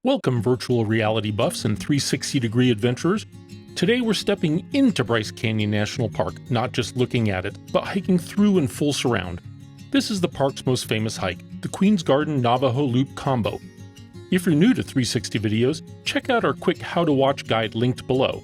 Welcome, virtual reality buffs and 360-degree adventurers. Today we're stepping into Bryce Canyon National Park, not just looking at it, but hiking through in full surround. This is the park's most famous hike, the Queen's Garden Navajo Loop Combo. If you're new to 360 videos, check out our quick how to watch guide linked below.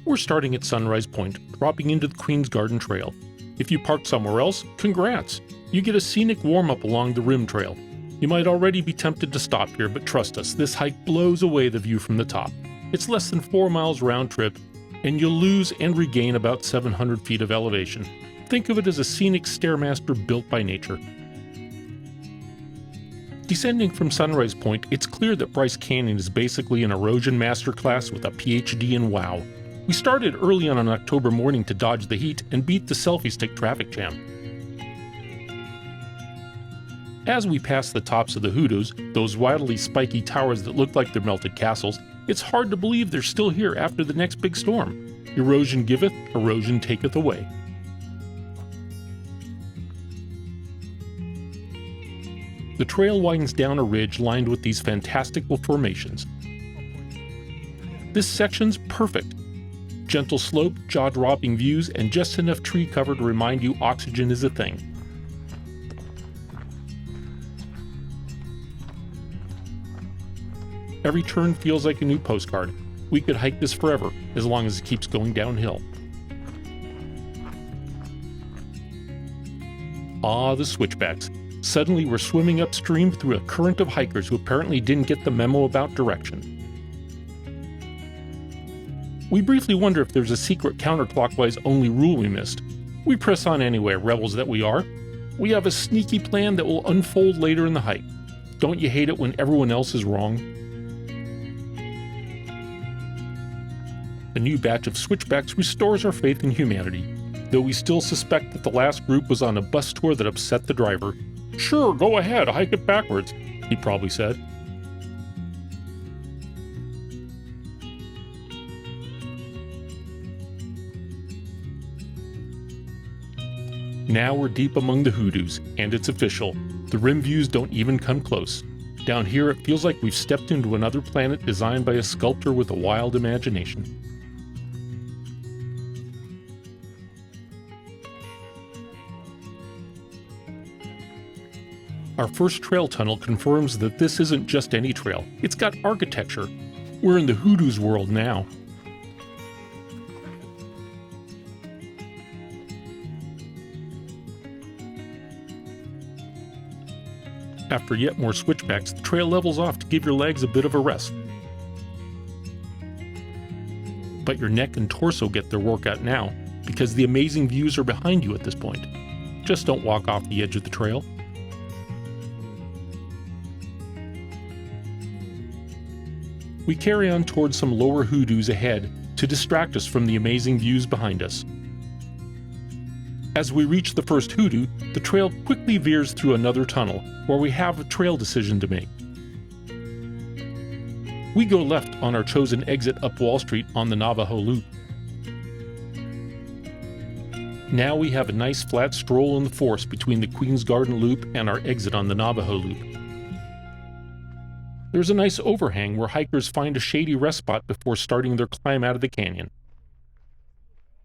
We're starting at Sunrise Point, dropping into the Queen's Garden Trail. If you parked somewhere else, congrats! You get a scenic warm-up along the rim trail. You might already be tempted to stop here, but trust us, this hike blows away the view from the top. It's less than 4 miles round trip, and you'll lose and regain about 700 feet of elevation. Think of it as a scenic stairmaster built by nature. Descending from Sunrise Point, it's clear that Bryce Canyon is basically an erosion masterclass with a PhD in wow. We started early on an October morning to dodge the heat and beat the selfie stick traffic jam. As we pass the tops of the Hoodoos, those wildly spiky towers that look like they're melted castles, it's hard to believe they're still here after the next big storm. Erosion giveth, erosion taketh away. The trail winds down a ridge lined with these fantastical formations. This section's perfect. Gentle slope, jaw-dropping views, and just enough tree cover to remind you oxygen is a thing. Every turn feels like a new postcard. We could hike this forever, as long as it keeps going downhill. Ah, the switchbacks. Suddenly we're swimming upstream through a current of hikers who apparently didn't get the memo about direction. We briefly wonder if there's a secret counterclockwise only rule we missed. We press on anyway, rebels that we are. We have a sneaky plan that will unfold later in the hike. Don't you hate it when everyone else is wrong? A new batch of switchbacks restores our faith in humanity, though we still suspect that the last group was on a bus tour that upset the driver. "Sure, go ahead, hike it backwards," he probably said. Now we're deep among the Hoodoos, and it's official. The rim views don't even come close. Down here it feels like we've stepped into another planet designed by a sculptor with a wild imagination. Our first trail tunnel confirms that this isn't just any trail, it's got architecture. We're in the Hoodoos world now. After yet more switchbacks, the trail levels off to give your legs a bit of a rest. But your neck and torso get their workout now, because the amazing views are behind you at this point. Just don't walk off the edge of the trail. We carry on towards some lower Hoodoos ahead to distract us from the amazing views behind us. As we reach the first Hoodoo, the trail quickly veers through another tunnel, where we have a trail decision to make. We go left on our chosen exit up Wall Street on the Navajo Loop. Now we have a nice flat stroll in the forest between the Queen's Garden Loop and our exit on the Navajo Loop. There's a nice overhang where hikers find a shady rest spot before starting their climb out of the canyon.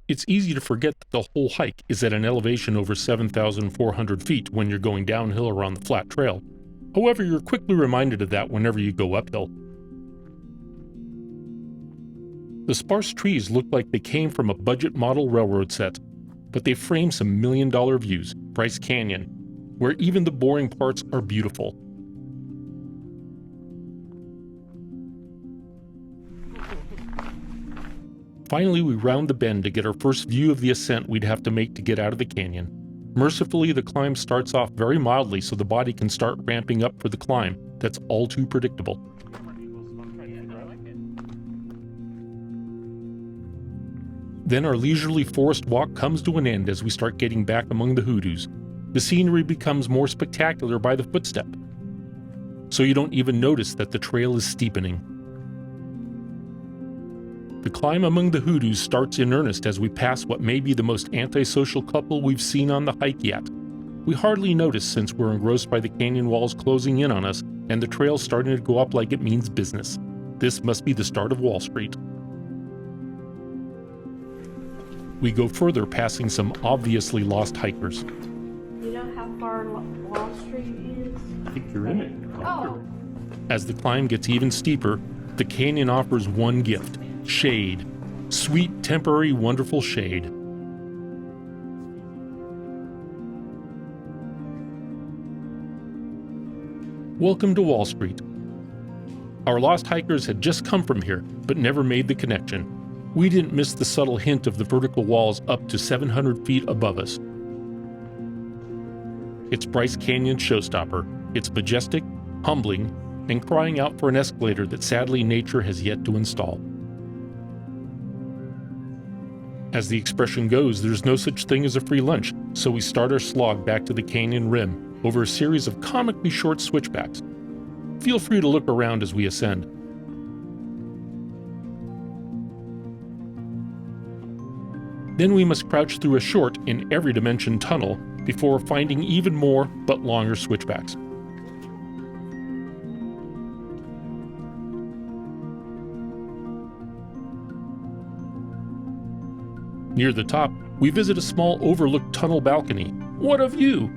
It's easy to forget that the whole hike is at an elevation over 7,400 feet when you're going downhill or on the flat trail. However, you're quickly reminded of that whenever you go uphill. The sparse trees look like they came from a budget model railroad set, but they frame some million-dollar views, Bryce Canyon, where even the boring parts are beautiful. Finally, we round the bend to get our first view of the ascent we'd have to make to get out of the canyon. Mercifully, the climb starts off very mildly so the body can start ramping up for the climb. That's all too predictable. Then our leisurely forest walk comes to an end as we start getting back among the Hoodoos. The scenery becomes more spectacular by the footstep, so you don't even notice that the trail is steepening. The climb among the Hoodoos starts in earnest as we pass what may be the most antisocial couple we've seen on the hike yet. We hardly notice since we're engrossed by the canyon walls closing in on us and the trail's starting to go up like it means business. This must be the start of Wall Street. We go further, passing some obviously lost hikers. You know how far Wall Street is? I think you're in it. Oh. As the climb gets even steeper, the canyon offers one gift: shade. Sweet, temporary, wonderful shade. Welcome to Wall Street. Our lost hikers had just come from here, but never made the connection. We didn't miss the subtle hint of the vertical walls up to 700 feet above us. It's Bryce Canyon's showstopper. It's majestic, humbling, and crying out for an escalator that sadly nature has yet to install. As the expression goes, there's no such thing as a free lunch, so we start our slog back to the canyon rim over a series of comically short switchbacks. Feel free to look around as we ascend. Then we must crouch through a short, in every dimension, tunnel before finding even more but longer switchbacks. Near the top, we visit a small overlooked tunnel balcony. What a view!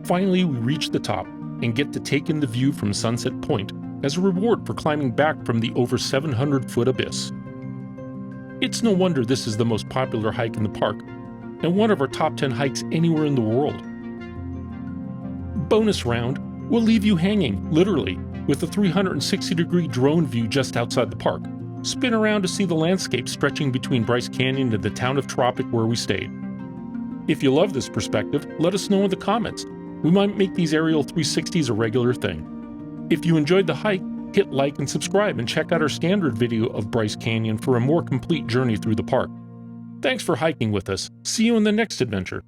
Finally, we reach the top and get to take in the view from Sunset Point as a reward for climbing back from the over 700-foot abyss. It's no wonder this is the most popular hike in the park, and one of our top 10 hikes anywhere in the world. Bonus round, we'll leave you hanging, literally, with a 360-degree drone view just outside the park. Spin around to see the landscape stretching between Bryce Canyon and the town of Tropic where we stayed. If you love this perspective, let us know in the comments. We might make these aerial 360s a regular thing. If you enjoyed the hike, hit like and subscribe and check out our standard video of Bryce Canyon for a more complete journey through the park. Thanks for hiking with us. See you in the next adventure.